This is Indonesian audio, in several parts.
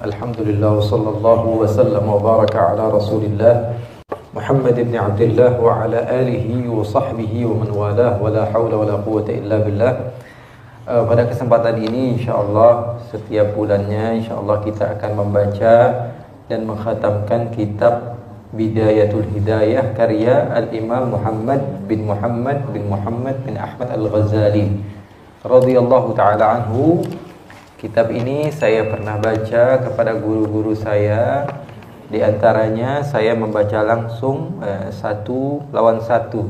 Alhamdulillah sallallahu wasallam wa baraka ala Rasulillah Muhammad ibn Abdullah wa ala alihi wa sahbihi wa man walah wa la hawla wa la quwwata illa billah. Pada kesempatan ini insyaallah setiap bulannya insyaallah kita akan membaca dan mengkhatamkan kitab Bidayatul Hidayah karya Al-Imam Muhammad bin Ahmad Al-Ghazali radhiyallahu taala anhu. Kitab ini saya pernah baca kepada guru-guru saya. Di antaranya saya membaca langsung satu lawan satu,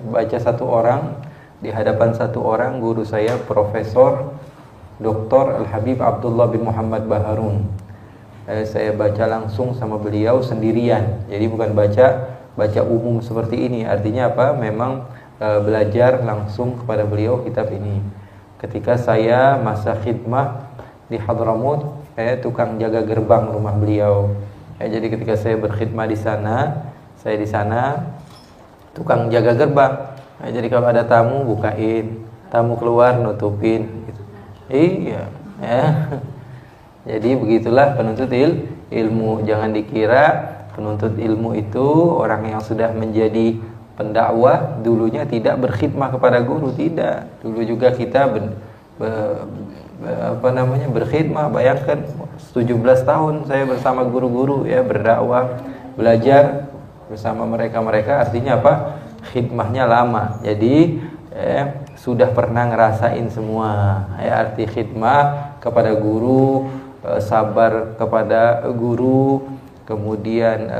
baca satu orang di hadapan satu orang. Guru saya Profesor Dr. Al-Habib Abdullah bin Muhammad Baharun. Saya baca langsung sama beliau sendirian. Jadi bukan baca umum seperti ini. Artinya apa? Memang belajar langsung kepada beliau kitab ini. Ketika saya masa khidmah di Hadramut, tukang jaga gerbang rumah beliau. Jadi ketika saya berkhidmah di sana, saya di sana tukang jaga gerbang. Jadi kalau ada tamu bukain, tamu keluar nutupin. Gitu. Iya. Jadi begitulah penuntut ilmu. Jangan dikira penuntut ilmu itu orang yang sudah menjadi pendakwah dulunya tidak berkhidmah kepada guru. Tidak. Dulu juga kita berkhidmah. Bayangkan 17 tahun saya bersama guru-guru berdakwah, belajar bersama mereka. Artinya apa? Khidmahnya lama. Jadi sudah pernah ngerasain semua. Arti khidmah kepada guru, sabar kepada guru, kemudian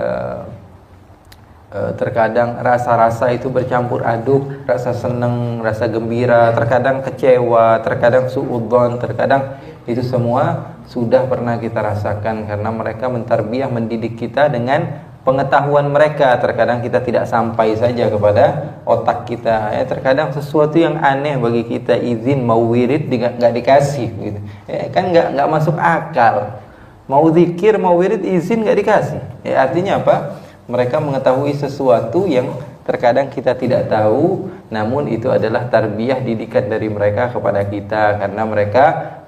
terkadang rasa-rasa itu bercampur aduk, rasa senang, rasa gembira, terkadang kecewa, terkadang suudzon, terkadang itu semua sudah pernah kita rasakan karena mereka mentarbiyah, mendidik kita dengan pengetahuan mereka. Terkadang kita tidak sampai saja kepada otak kita. Terkadang sesuatu yang aneh bagi kita, izin mau wirid nggak dikasih, gitu. Kan nggak masuk akal. Mau zikir, mau wirid, izin nggak dikasih. Artinya apa? Mereka mengetahui sesuatu yang terkadang kita tidak tahu, namun itu adalah tarbiyah, didikan dari mereka kepada kita, karena mereka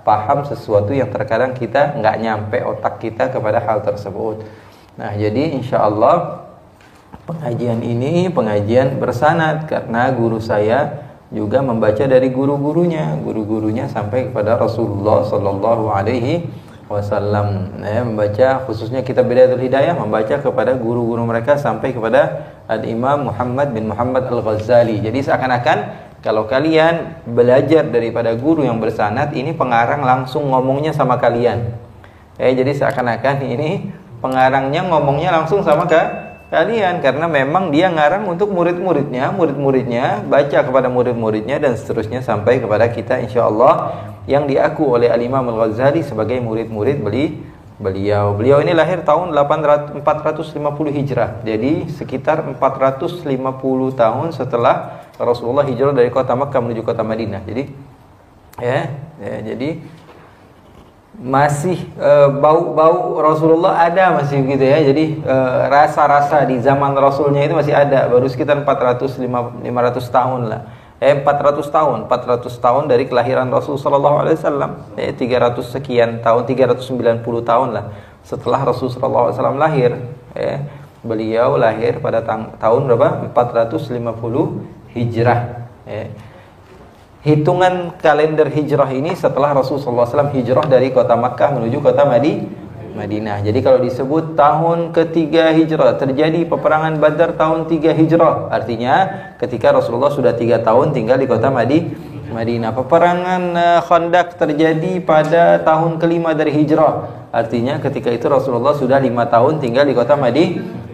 paham sesuatu yang terkadang kita nggak nyampe otak kita kepada hal tersebut. Nah, jadi insya Allah pengajian ini pengajian bersanad karena guru saya juga membaca dari guru-gurunya sampai kepada Rasulullah Sallallahu Alaihi Wasallam. Membaca khususnya kitab Bidayatul Hidayah, membaca kepada guru-guru mereka sampai kepada Al-Imam Muhammad bin Muhammad Al-Ghazali. Jadi seakan-akan kalau kalian belajar daripada guru yang bersanad, ini pengarang langsung ngomongnya sama kalian. Jadi seakan-akan ini pengarangnya ngomongnya langsung sama kalian, karena memang dia ngarang untuk murid-muridnya baca kepada murid-muridnya dan seterusnya sampai kepada kita insyaallah, yang diaku oleh Al-Imam Al-Ghazali sebagai murid-murid beliau. Beliau ini lahir tahun 450 Hijrah. Jadi sekitar 450 tahun setelah Rasulullah hijrah dari kota Makkah menuju kota Madinah. Jadi jadi masih bau-bau Rasulullah ada, masih gitu ya. Jadi rasa-rasa di zaman Rasulnya itu masih ada. Baru sekitar 500 tahun lah. 400 tahun dari kelahiran Rasul sallallahu alaihi wasallam. 300 sekian tahun, 390 tahun lah setelah Rasul sallallahu alaihi wasallam lahir. Beliau lahir pada tahun berapa? 450 Hijrah. Hitungan kalender hijrah ini setelah Rasulullah SAW hijrah dari kota Makkah menuju kota Madinah. Jadi kalau disebut tahun ketiga hijrah, terjadi peperangan Badar tahun 3 hijrah. Artinya ketika Rasulullah sudah 3 tahun tinggal di kota Madinah. Peperangan Khandaq terjadi pada tahun kelima dari hijrah. Artinya ketika itu Rasulullah sudah 5 tahun tinggal di kota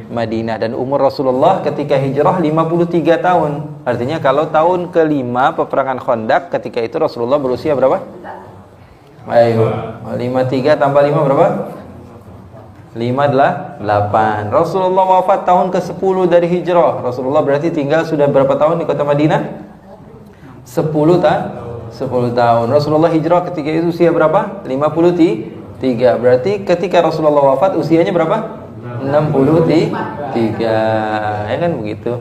Madinah, dan umur Rasulullah ketika hijrah 53 tahun. Artinya kalau tahun kelima peperangan Khandaq, ketika itu Rasulullah berusia berapa? Ayo, 53 tambah 5 berapa? 58. Rasulullah wafat tahun ke-10 dari hijrah. Rasulullah berarti tinggal sudah berapa tahun di kota Madinah? 10 tahun. Rasulullah hijrah ketika itu usia berapa? 53. Berarti ketika Rasulullah wafat usianya berapa? 63. Ya kan begitu,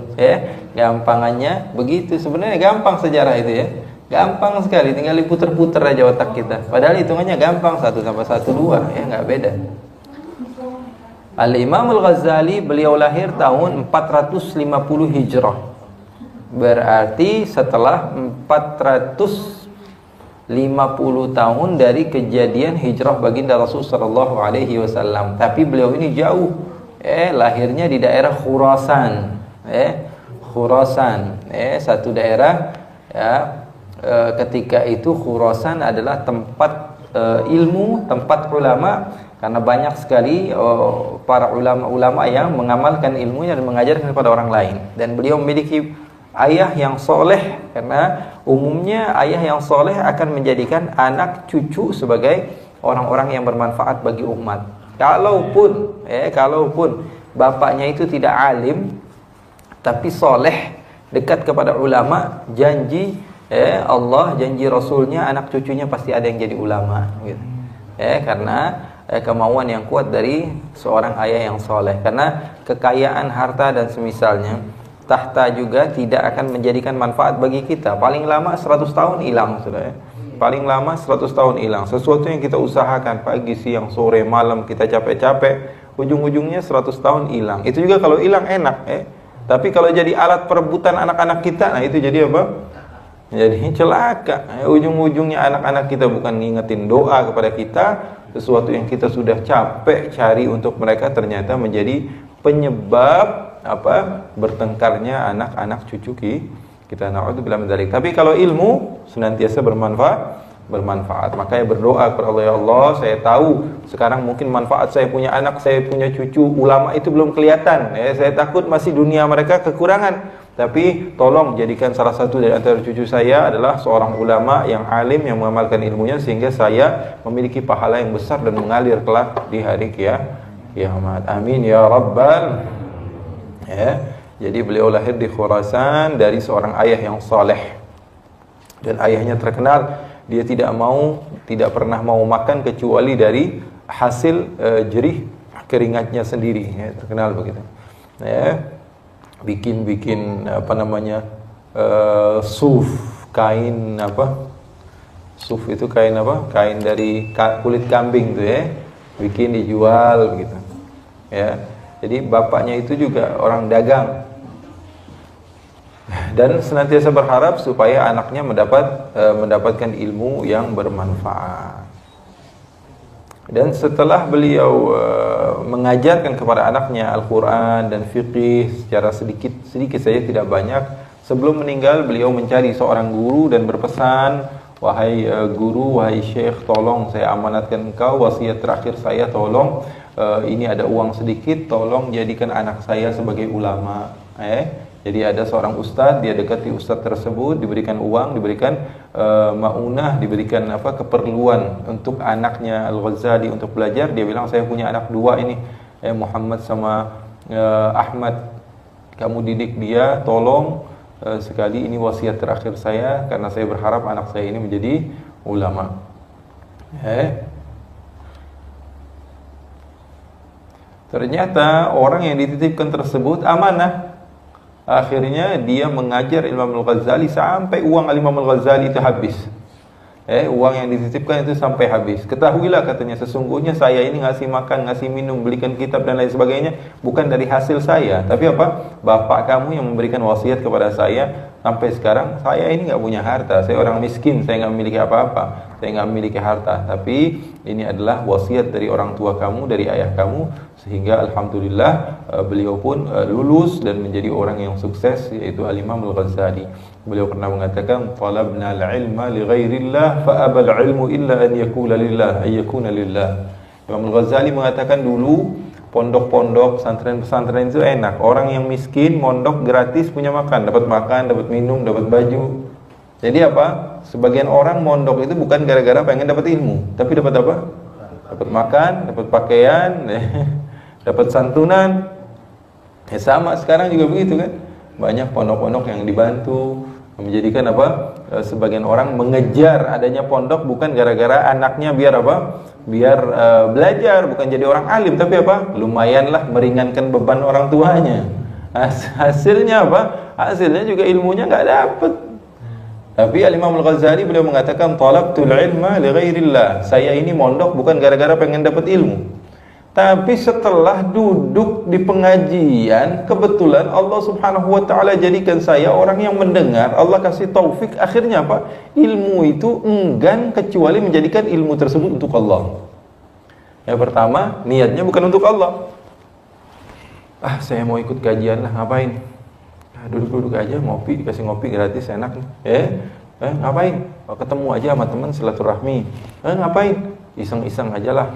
Gampangannya begitu. Sebenarnya gampang sejarah itu ya. Gampang sekali, tinggal diputer-puter aja otak kita. Padahal hitungannya gampang, 1 tambah 1 2, ya nggak beda. Al-Imam Al-Ghazali beliau lahir tahun 450 Hijrah. Berarti setelah 450 tahun dari kejadian hijrah baginda Rasul sallallahu alaihi wasallam. Tapi beliau ini jauh. Lahirnya di daerah Khurasan. Khurasan, satu daerah ya. Ketika itu Khurasan adalah tempat ilmu, tempat ulama, karena banyak sekali para ulama-ulama yang mengamalkan ilmunya dan mengajarkan kepada orang lain. Dan beliau memiliki ayah yang soleh, karena umumnya ayah yang soleh akan menjadikan anak cucu sebagai orang-orang yang bermanfaat bagi umat. Kalaupun bapaknya itu tidak alim tapi soleh, dekat kepada ulama, janji Allah, janji Rasulnya, anak cucunya pasti ada yang jadi ulama gitu. Karena kemauan yang kuat dari seorang ayah yang soleh. Karena kekayaan harta dan semisalnya, tahta juga tidak akan menjadikan manfaat bagi kita. Paling lama 100 tahun hilang sudah, paling lama 100 tahun hilang. Sesuatu yang kita usahakan pagi, siang, sore, malam, kita capek-capek, ujung-ujungnya 100 tahun hilang. Itu juga kalau hilang enak, tapi kalau jadi alat perebutan anak-anak kita, nah itu jadi apa? Jadi celaka. Ujung-ujungnya anak-anak kita bukan ngingetin doa kepada kita, sesuatu yang kita sudah capek cari untuk mereka ternyata menjadi penyebab bertengkarnya anak-anak cucu kita. Na'udzubillah min dzalik. Tapi kalau ilmu senantiasa bermanfaat. Makanya berdoa kepada Allah, ya Allah, saya tahu sekarang mungkin manfaat saya punya anak, saya punya cucu ulama itu belum kelihatan. Saya takut masih dunia mereka kekurangan. Tapi tolong jadikan salah satu dari antara cucu saya adalah seorang ulama yang alim, yang mengamalkan ilmunya, sehingga saya memiliki pahala yang besar dan mengalir kelak di hari kiamat. Amin ya rabbal. Jadi beliau lahir di Khurasan dari seorang ayah yang saleh. Dan ayahnya terkenal, dia tidak pernah mau makan kecuali dari hasil jerih keringatnya sendiri, terkenal begitu. Bikin suf, kain suf itu kain kain dari kulit kambing tuh bikin dijual begitu jadi bapaknya itu juga orang dagang dan senantiasa berharap supaya anaknya mendapatkan ilmu yang bermanfaat. Dan setelah beliau mengajarkan kepada anaknya Al-Quran dan fiqih secara sedikit saja, tidak banyak, sebelum meninggal beliau mencari seorang guru dan berpesan, wahai guru, wahai syekh, tolong saya amanatkan engkau, wasiat terakhir saya, tolong ini ada uang sedikit, tolong jadikan anak saya sebagai ulama. Jadi ada seorang ustadz, dia dekati ustadz tersebut, diberikan uang, diberikan maunah, diberikan keperluan untuk anaknya Al-Ghazali untuk belajar. Dia bilang, saya punya anak 2 ini, Muhammad sama Ahmad, kamu didik dia, tolong sekali, ini wasiat terakhir saya, karena saya berharap anak saya ini menjadi ulama. Ternyata orang yang dititipkan tersebut amanah. Akhirnya dia mengajar Imam Al-Ghazali sampai uang Imam Al-Ghazali itu habis. Uang yang dititipkan itu sampai habis. Ketahuilah, katanya, sesungguhnya saya ini ngasih makan, ngasih minum, belikan kitab dan lain sebagainya bukan dari hasil saya, tapi bapak kamu yang memberikan wasiat kepada saya. Sampai sekarang saya ini nggak punya harta, saya orang miskin, saya nggak memiliki apa-apa, saya nggak memiliki harta, tapi ini adalah wasiat dari orang tua kamu, dari ayah kamu, sehingga alhamdulillah beliau pun lulus dan menjadi orang yang sukses, yaitu Al-Imam Al-Ghazali. Beliau pernah mengatakan, talabna al-ilma li ghairillah fa abal ilmu illa an yakuna lillah. Imam Al-Ghazali mengatakan, dulu pondok-pondok, pesantren-pesantren itu enak. Orang yang miskin mondok gratis, punya makan, dapat minum, dapat baju. Jadi sebagian orang mondok itu bukan gara-gara pengen dapat ilmu, tapi dapat dapat makan, dapat pakaian, dapat santunan. Sama sekarang juga begitu kan. Banyak pondok-pondok yang dibantu, menjadikan sebagian orang mengejar adanya pondok bukan gara-gara anaknya biar belajar, bukan jadi orang alim, tapi lumayanlah meringankan beban orang tuanya. Hasilnya Hasilnya juga ilmunya nggak dapet. Tapi Al-Imam Al-Ghazali beliau mengatakan talabtul ilma li ghairillah. Saya ini mondok bukan gara-gara pengen dapat ilmu. Tapi setelah duduk di pengajian, kebetulan Allah Subhanahu wa taala jadikan saya orang yang mendengar, Allah kasih taufik, akhirnya apa? Ilmu itu enggan kecuali menjadikan ilmu tersebut untuk Allah. Yang pertama, niatnya bukan untuk Allah. Saya mau ikut kajian lah, ngapain? Duduk-duduk aja, ngopi, dikasih ngopi gratis, enak nih. Ngapain? Ketemu aja sama teman, silaturahmi. Ngapain? Iseng-iseng aja lah.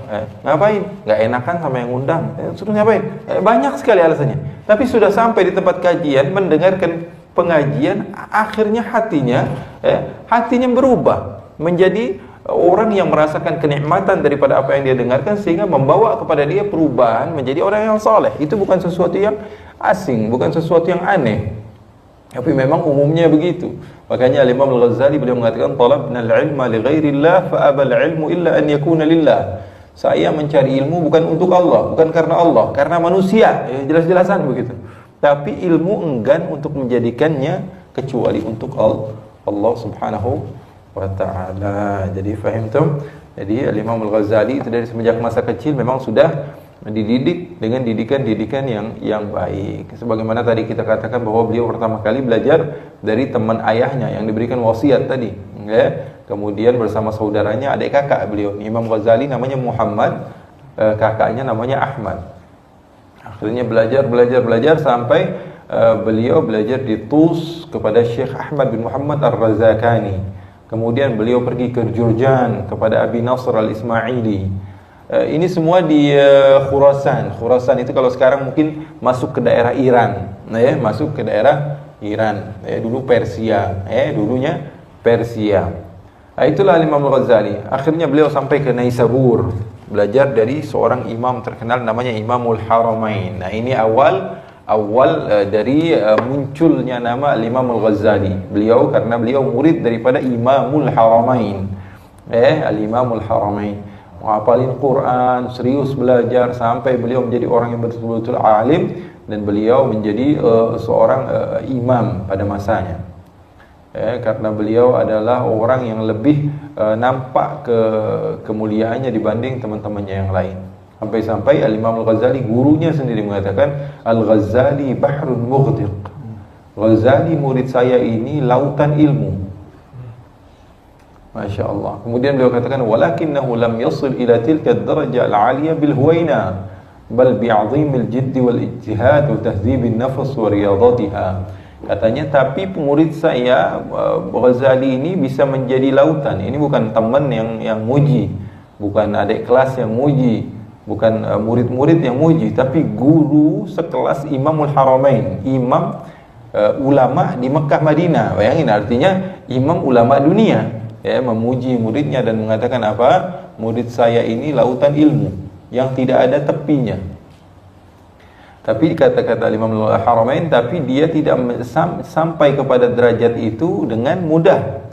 Ngapain? Nggak enakan sama yang undang. Suruh ngapain? Banyak sekali alasannya. Tapi sudah sampai di tempat kajian, mendengarkan pengajian, akhirnya hatinya berubah menjadi orang yang merasakan kenikmatan daripada apa yang dia dengarkan, sehingga membawa kepada dia perubahan menjadi orang yang saleh. Itu bukan sesuatu yang asing, bukan sesuatu yang aneh, tapi memang umumnya begitu. Makanya Imam Al-Ghazali beliau mengatakan talabna al-ilma li ghairillah fa abal ilmu illa an yakuna lillah. Saya mencari ilmu bukan untuk Allah, bukan karena Allah, karena manusia. Jelas-jelasan begitu. Tapi ilmu enggan untuk menjadikannya kecuali untuk Allah Subhanahu wa ta'ala. Jadi faham tuh? Jadi Imam Al-Ghazali itu dari semenjak masa kecil memang sudah dididik dengan didikan-didikan yang baik. Sebagaimana tadi kita katakan bahwa beliau pertama kali belajar dari teman ayahnya yang diberikan wasiat tadi, ya. Kemudian bersama saudaranya, adik kakak beliau, Imam Ghazali namanya Muhammad, kakaknya namanya Ahmad. Akhirnya belajar sampai beliau belajar di Tus kepada Syekh Ahmad bin Muhammad Ar-Razakani. Kemudian beliau pergi ke Jurjan kepada Abi Nasr Al-Ismaili. Ini semua di Khurasan. Khurasan itu kalau sekarang mungkin masuk ke daerah Iran, masuk ke daerah Iran. Dulu Persia, dulunya Persia. Itulah Imam Al-Ghazali. Akhirnya beliau sampai ke Naisabur, belajar dari seorang imam terkenal namanya Imamul Haramain. Nah, ini awal dari munculnya nama Imam Al-Ghazali. Beliau karena beliau murid daripada Imamul Haramain. Al-Imamul Haramain. Menghafalin Quran, serius belajar sampai beliau menjadi orang yang betul-betul alim, dan beliau menjadi seorang imam pada masanya. Karena beliau adalah orang yang lebih nampak kemuliaannya dibanding teman-temannya yang lain. Sampai-sampai Al-Imam Al-Ghazali, gurunya sendiri mengatakan, Al-Ghazali bahrun mughdiq. Ghazali murid saya ini lautan ilmu. Masya Allah. Kemudian beliau katakan, walakinnahu lam yasil ila tilka ad-daraja al-'aliyah bil huwaina bal bi'azimil jiddi wal ijtihad wa tahdhibin nafs wa riyadatiha. Katanya, tapi murid saya Ghazali ini bisa menjadi lautan. Ini bukan teman yang muji, bukan adik kelas yang muji, bukan murid-murid yang muji, tapi guru sekelas Imamul Haramain, imam ulama di Mekah Madinah. Bayangin, artinya imam ulama dunia, memuji muridnya dan mengatakan apa? Murid saya ini lautan ilmu yang tidak ada tepinya. Tapi kata-kata Imam Al-Haramain, tapi dia tidak sampai kepada derajat itu dengan mudah,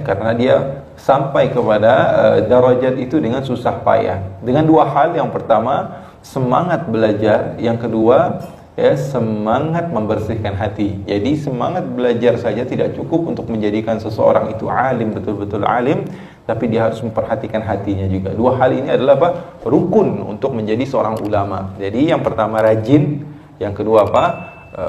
karena dia sampai kepada derajat itu dengan susah payah, dengan dua hal. Yang pertama, semangat belajar. Yang kedua, semangat membersihkan hati. Jadi semangat belajar saja tidak cukup untuk menjadikan seseorang itu alim, betul-betul alim, tapi dia harus memperhatikan hatinya juga. Dua hal ini adalah apa? Rukun untuk menjadi seorang ulama. Jadi yang pertama rajin, yang kedua apa?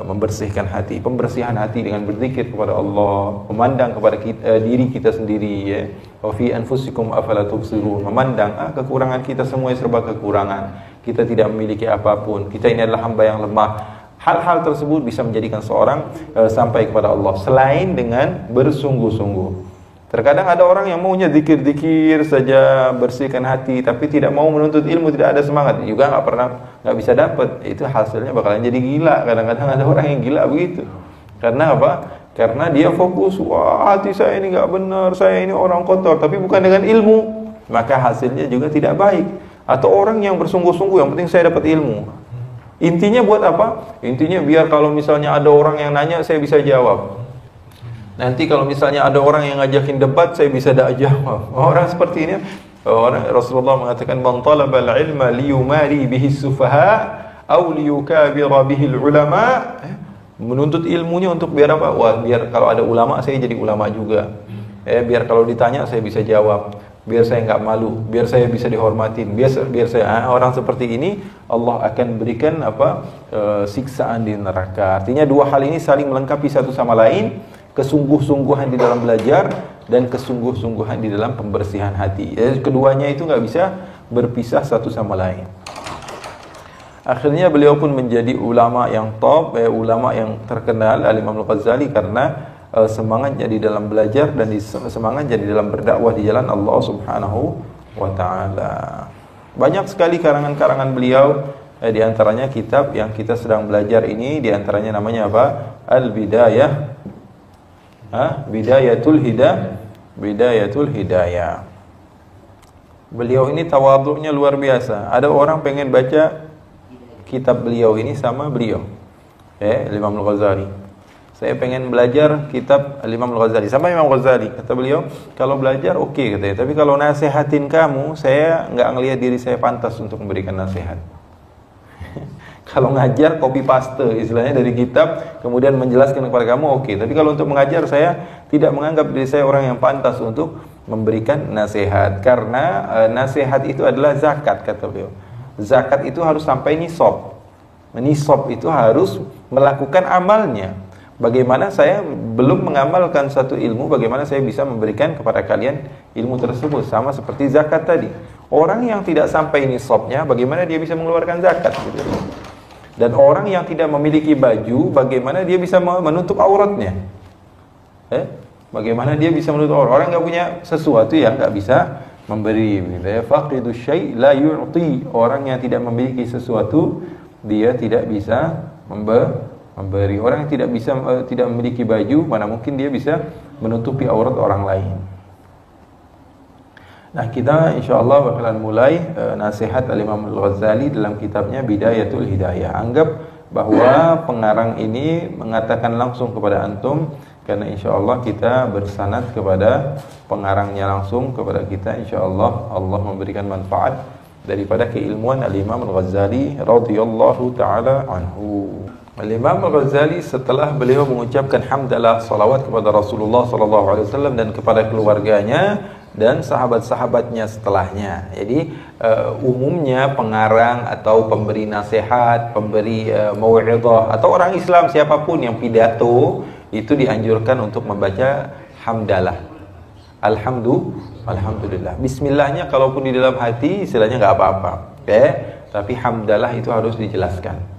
Membersihkan hati. Pembersihan hati dengan berzikir kepada Allah, memandang kepada diri kita sendiri, wa fi anfusikum afala tubsirun. Memandang kekurangan kita, semua serba kekurangan. Kita tidak memiliki apapun. Kita ini adalah hamba yang lemah. Hal-hal tersebut bisa menjadikan seorang sampai kepada Allah selain dengan bersungguh-sungguh. Terkadang ada orang yang maunya zikir-zikir saja, bersihkan hati, tapi tidak mau menuntut ilmu, tidak ada semangat, juga nggak bisa dapat. Itu hasilnya bakalan jadi gila. Kadang-kadang ada orang yang gila begitu. Karena apa? Karena dia fokus, wah hati saya ini nggak benar, saya ini orang kotor, tapi bukan dengan ilmu, maka hasilnya juga tidak baik. Atau orang yang bersungguh-sungguh, yang penting saya dapat ilmu. Intinya buat apa? Intinya biar kalau misalnya ada orang yang nanya, saya bisa jawab. Nanti kalau misalnya ada orang yang ngajakin debat, saya bisa jawab. Orang seperti ini, Rasulullah mengatakan, man talabal ilma liyumari bihi sufaha aw liyukabira bihi ulama Menuntut ilmunya untuk biar apa? Wah, biar kalau ada ulama saya jadi ulama juga. Biar kalau ditanya saya bisa jawab. Biar saya nggak malu, biar saya bisa dihormatin, biar saya orang seperti ini Allah akan berikan siksaan di neraka. Artinya dua hal ini saling melengkapi satu sama lain, kesungguh-sungguhan di dalam belajar dan kesungguh-sungguhan di dalam pembersihan hati. Jadi keduanya itu nggak bisa berpisah satu sama lain. Akhirnya beliau pun menjadi ulama yang top, ulama yang terkenal, Al-Imam Al-Ghazali, karena semangatnya di dalam belajar dan semangatnya di dalam berdakwah di jalan Allah Subhanahu wa taala. Banyak sekali karangan-karangan beliau, di antaranya kitab yang kita sedang belajar ini, di antaranya namanya apa? Al-Bidayah. Bidayatul Hidayah. Beliau ini tawadhu'nya luar biasa. Ada orang pengen baca kitab beliau ini sama beliau, Imam Al-Ghazali. Saya pengen belajar kitab Imam Al-Ghazali sama Imam Ghazali. Kata beliau, kalau belajar oke, katanya. Tapi kalau nasihatin kamu, saya nggak ngelihat diri saya pantas untuk memberikan nasihat. Kalau ngajar copy paste istilahnya dari kitab, kemudian menjelaskan kepada kamu oke. Tapi kalau untuk mengajar, saya tidak menganggap diri saya orang yang pantas untuk memberikan nasihat. Karena nasihat itu adalah zakat, kata beliau. Zakat itu harus sampai nisab. Nisab itu harus melakukan amalnya. Bagaimana saya belum mengamalkan satu ilmu, bagaimana saya bisa memberikan kepada kalian ilmu tersebut? Sama seperti zakat tadi. Orang yang tidak sampai nisabnya, bagaimana dia bisa mengeluarkan zakat? Gitu. Dan orang yang tidak memiliki baju, bagaimana dia bisa menutup auratnya? Bagaimana dia bisa menutup aurat? Orang nggak punya sesuatu yang nggak bisa memberi. Faqidu syai' la yu'ti. Orang yang tidak memiliki sesuatu, dia tidak bisa memberi. Orang yang tidak memiliki baju, mana mungkin dia bisa menutupi aurat orang lain. Nah, kita insyaallah bakalan mulai nasihat Al-Imam Al-Ghazali dalam kitabnya Bidayatul Hidayah. Anggap bahwa pengarang ini mengatakan langsung kepada antum, karena insyaallah kita bersanad kepada pengarangnya langsung kepada kita. Insyaallah Allah memberikan manfaat daripada keilmuan Al-Imam Al-Ghazali radhiyallahu taala anhu. Al-Imam Al-Ghazali setelah beliau mengucapkan hamdalah salawat kepada Rasulullah SAW dan kepada keluarganya dan sahabat-sahabatnya setelahnya. Jadi umumnya pengarang atau pemberi nasihat, pemberi mau'izah atau orang Islam siapapun yang pidato itu dianjurkan untuk membaca hamdalah. Alhamdulillah. Bismillahnya kalaupun di dalam hati istilahnya nggak apa-apa. Tapi hamdalah itu harus dijelaskan.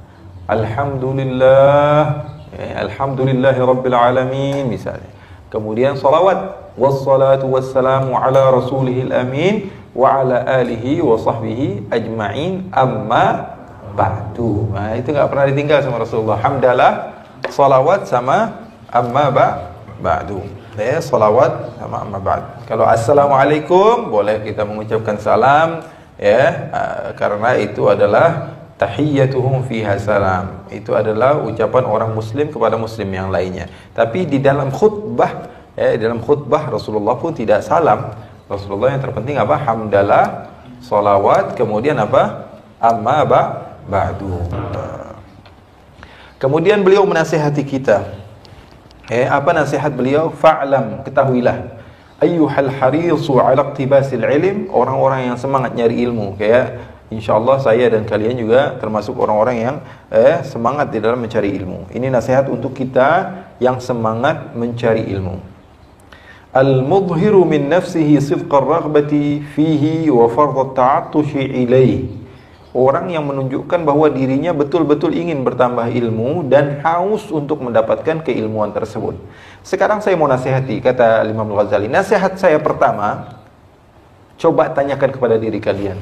Alhamdulillah, alhamdulillahi rabbil alamin misalnya. Kemudian salawat, wassalatu wassalamu ala rasulihil amin wa ala alihi wa sahbihi ajma'in, amma ba'du. Nah, itu nggak pernah ditinggal sama Rasulullah. Hamdalah, salawat sama amma ba'du. Salawat sama amma ba'du. Kalau assalamualaikum boleh kita mengucapkan salam, karena itu adalah tahiyyatuhum fiha salam. Itu adalah ucapan orang muslim kepada muslim yang lainnya. Tapi di dalam khutbah, Rasulullah pun tidak salam. Rasulullah yang terpenting apa? Hamdalah, salawat, kemudian apa? Amma ba'du. Kemudian beliau menasihati kita. Apa nasihat beliau? Fa'lam, ketahuilah. Ayyuhal harisu ala iqtibasil ilm, orang-orang yang semangat nyari ilmu. Kayak insyaallah saya dan kalian juga termasuk orang-orang yang semangat di dalam mencari ilmu. Ini nasihat untuk kita yang semangat mencari ilmu. Al-mudhiru min nafsihi sidqa ar-raghbati fihi wa fardh at-ta'attushi ilayhi. Orang yang menunjukkan bahwa dirinya betul-betul ingin bertambah ilmu dan haus untuk mendapatkan keilmuan tersebut. Sekarang saya mau nasihati, kata Imam Al-Ghazali. Nasihat saya pertama, coba tanyakan kepada diri kalian.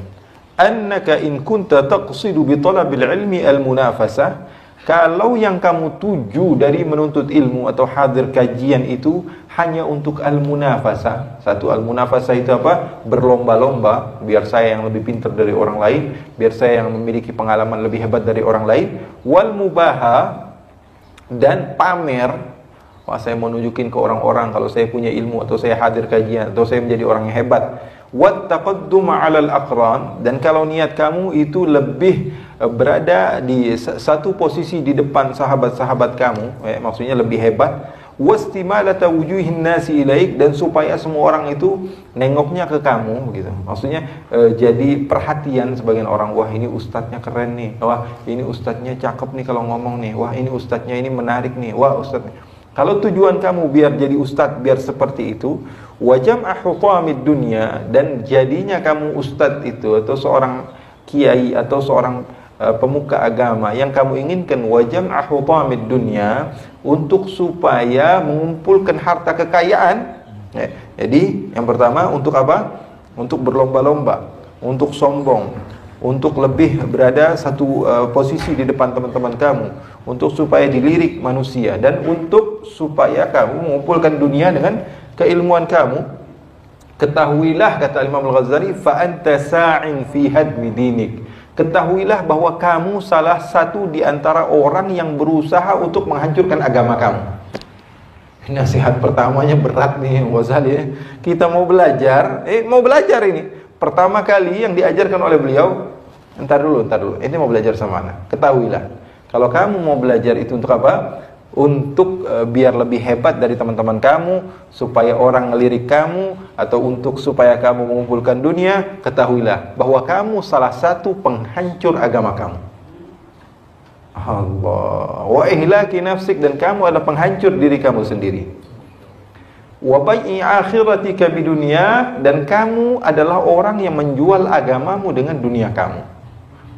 Annaka in kunta taqsidu bi talabil ilmi al-munafasah, kalau yang kamu tuju dari menuntut ilmu atau hadir kajian itu hanya untuk al-munafasah. Satu, al-munafasah itu apa? Berlomba-lomba, biar saya yang lebih pintar dari orang lain, biar saya yang memiliki pengalaman lebih hebat dari orang lain. Wal mubaha, dan pamer. Wah, saya mau nunjukin ke orang-orang kalau saya punya ilmu atau saya hadir kajian atau saya menjadi orang yang hebat. wat taqaddum 'ala al-aqran, dan kalau niat kamu itu lebih berada di satu posisi di depan sahabat-sahabat kamu, maksudnya lebih hebat, wastimalata wujuhin nasi ilaik, dan supaya semua orang itu nengoknya ke kamu gitu. Maksudnya jadi perhatian sebagian orang, wah ini ustadznya keren nih, wah ini ustadznya cakep nih kalau ngomong nih, wah ini ustadznya ini menarik nih, wah ustadznya. Kalau tujuan kamu biar jadi ustadz, biar seperti itu, wajam ahtamid dunia, dan jadinya kamu ustadz itu atau seorang kiai atau seorang pemuka agama yang kamu inginkan wajam ahtamid dunia, untuk supaya mengumpulkan harta kekayaan. Jadi yang pertama untuk apa? Untuk berlomba-lomba, untuk sombong, untuk lebih berada satu posisi di depan teman-teman kamu, untuk supaya dilirik manusia, dan untuk supaya kamu mengumpulkan dunia dengan keilmuan kamu. Ketahuilah, kata Imam Al-Ghazali, fa anta sa'in fi hadmi dinik. Ketahuilah bahwa kamu salah satu di antara orang yang berusaha untuk menghancurkan agama kamu. Nasihat pertamanya berat nih Ghazali. Kita mau belajar, ini pertama kali yang diajarkan oleh beliau, entar dulu, ini mau belajar sama mana? Ketahuilah, kalau kamu mau belajar itu untuk apa? Untuk biar lebih hebat dari teman-teman kamu, supaya orang ngelirik kamu, atau untuk supaya kamu mengumpulkan dunia, ketahuilah bahwa kamu salah satu penghancur agama kamu. Allah, wa ihlaki nafsik, dan kamu adalah penghancur diri kamu sendiri. Wa bai'i akhiratika bidunya, dan kamu adalah orang yang menjual agamamu dengan dunia kamu.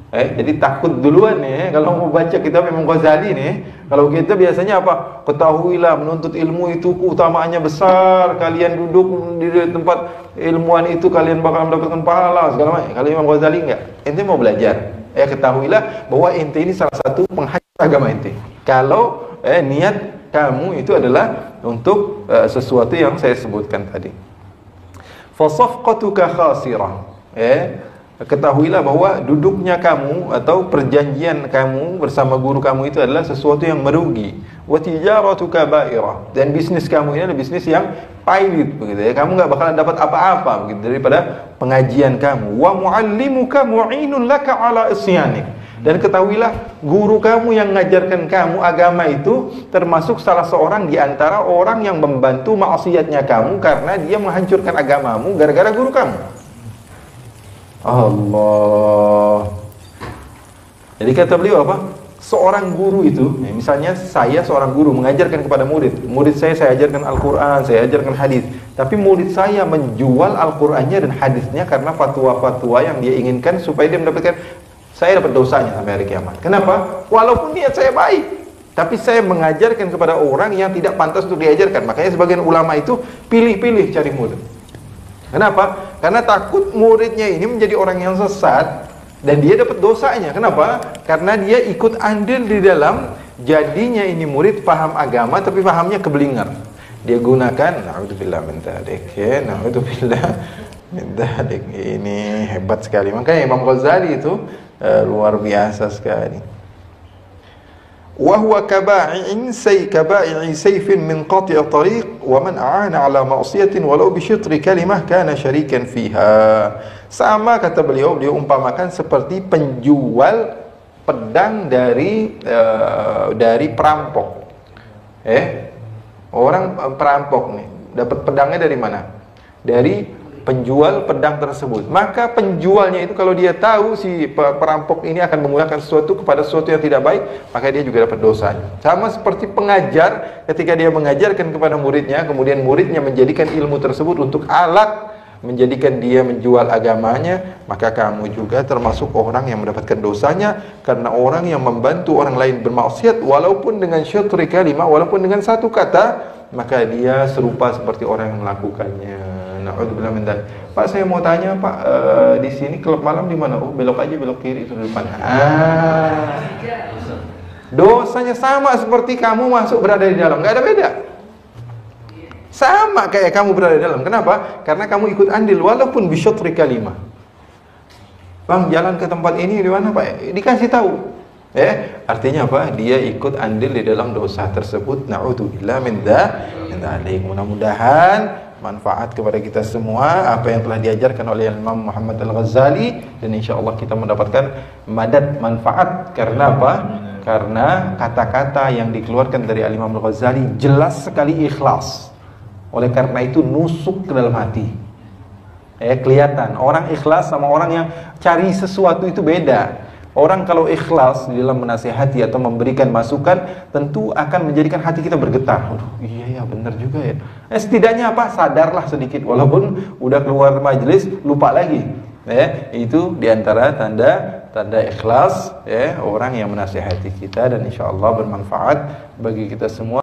Jadi takut duluan nih kalau mau baca kitab Imam Ghazali nih. Kalau kita biasanya apa? Ketahuilah menuntut ilmu itu keutamaannya besar. Kalian duduk di tempat ilmuwan itu kalian bakal mendapatkan pahala segala macam. Kalau Imam Ghazali enggak. Ente mau belajar. Ketahuilah bahwa ente ini salah satu penghancur agama ente. Kalau niat kamu itu adalah untuk sesuatu yang saya sebutkan tadi. Fa safqatuka khasirah. Ketahuilah bahwa duduknya kamu atau perjanjian kamu bersama guru kamu itu adalah sesuatu yang merugi. Wa tijaratuka ba'irah, dan bisnis kamu ini adalah bisnis yang pahit begitu ya. Kamu enggak bakalan dapat apa-apa begitu daripada pengajian kamu. Wa muallimuka mu'inun laka ala isyanik, dan ketahuilah guru kamu yang mengajarkan kamu agama itu termasuk salah seorang di antara orang yang membantu maksiatnya kamu, karena dia menghancurkan agamamu gara-gara guru kamu. Allah. Jadi kata beliau apa? Seorang guru itu, misalnya saya seorang guru mengajarkan kepada murid saya ajarkan Al-Quran, saya ajarkan hadis, tapi murid saya menjual Al-Qurannya dan hadisnya karena fatwa-fatwa yang dia inginkan supaya dia mendapatkan, saya dapat dosanya sampai hari kiamat. Kenapa? Walaupun niat saya baik, tapi saya mengajarkan kepada orang yang tidak pantas untuk diajarkan. Makanya sebagian ulama itu pilih-pilih cari murid. Kenapa? Karena takut muridnya ini menjadi orang yang sesat dan dia dapat dosanya. Kenapa? Karena dia ikut andil di dalam jadinya ini murid paham agama tapi pahamnya keblinger. Dia gunakan naudzubillah min dzalik, naudzubillah min dzalik. Ini hebat sekali. Makanya Imam Ghazali itu luar biasa sekali. وهو كبائع سيف من قاطع الطريق ومن أعان على معصية ولو بشطر كلمة كان شريكا فيها. Sama kata beliau umpamakan seperti penjual pedang dari perampok. Orang perampok nih dapat pedangnya dari mana? Dari penjual pedang tersebut. Maka penjualnya itu kalau dia tahu si perampok ini akan menggunakan sesuatu kepada sesuatu yang tidak baik, maka dia juga dapat dosanya. Sama seperti pengajar ketika dia mengajarkan kepada muridnya, kemudian muridnya menjadikan ilmu tersebut untuk alat menjadikan dia menjual agamanya, maka kamu juga termasuk orang yang mendapatkan dosanya, karena orang yang membantu orang lain bermaksiat walaupun dengan syatri kalimah, walaupun dengan satu kata, maka dia serupa seperti orang yang melakukannya. Na'udzubillah min dzalik. Pak, saya mau tanya Pak, di sini klub malam di mana? Oh, belok aja, belok kiri itu di depan. Dosanya sama seperti kamu masuk berada di dalam, nggak ada beda. Sama kayak kamu berada di dalam. Kenapa? Karena kamu ikut andil walaupun bisyatri kalimah. Bang, jalan ke tempat ini di mana Pak? Dikasih tahu. Artinya apa? Dia ikut andil di dalam dosa tersebut. Na'udzubillah min dzalik. Mudah-mudahan manfaat kepada kita semua apa yang telah diajarkan oleh Imam Muhammad Al-Ghazali, dan insya Allah kita mendapatkan madad manfaat. Karena apa? Karena kata-kata yang dikeluarkan dari Imam Al-Ghazali jelas sekali ikhlas. Oleh karena itu nusuk ke dalam hati. Kelihatan orang ikhlas sama orang yang cari sesuatu itu beda. Orang kalau ikhlas di dalam menasihati atau memberikan masukan, tentu akan menjadikan hati kita bergetar. Aduh, iya ya, benar juga ya. Setidaknya apa? Sadarlah sedikit, walaupun udah keluar majelis lupa lagi. Itu diantara tanda ikhlas orang yang menasihati kita, dan insya Allah bermanfaat bagi kita semua.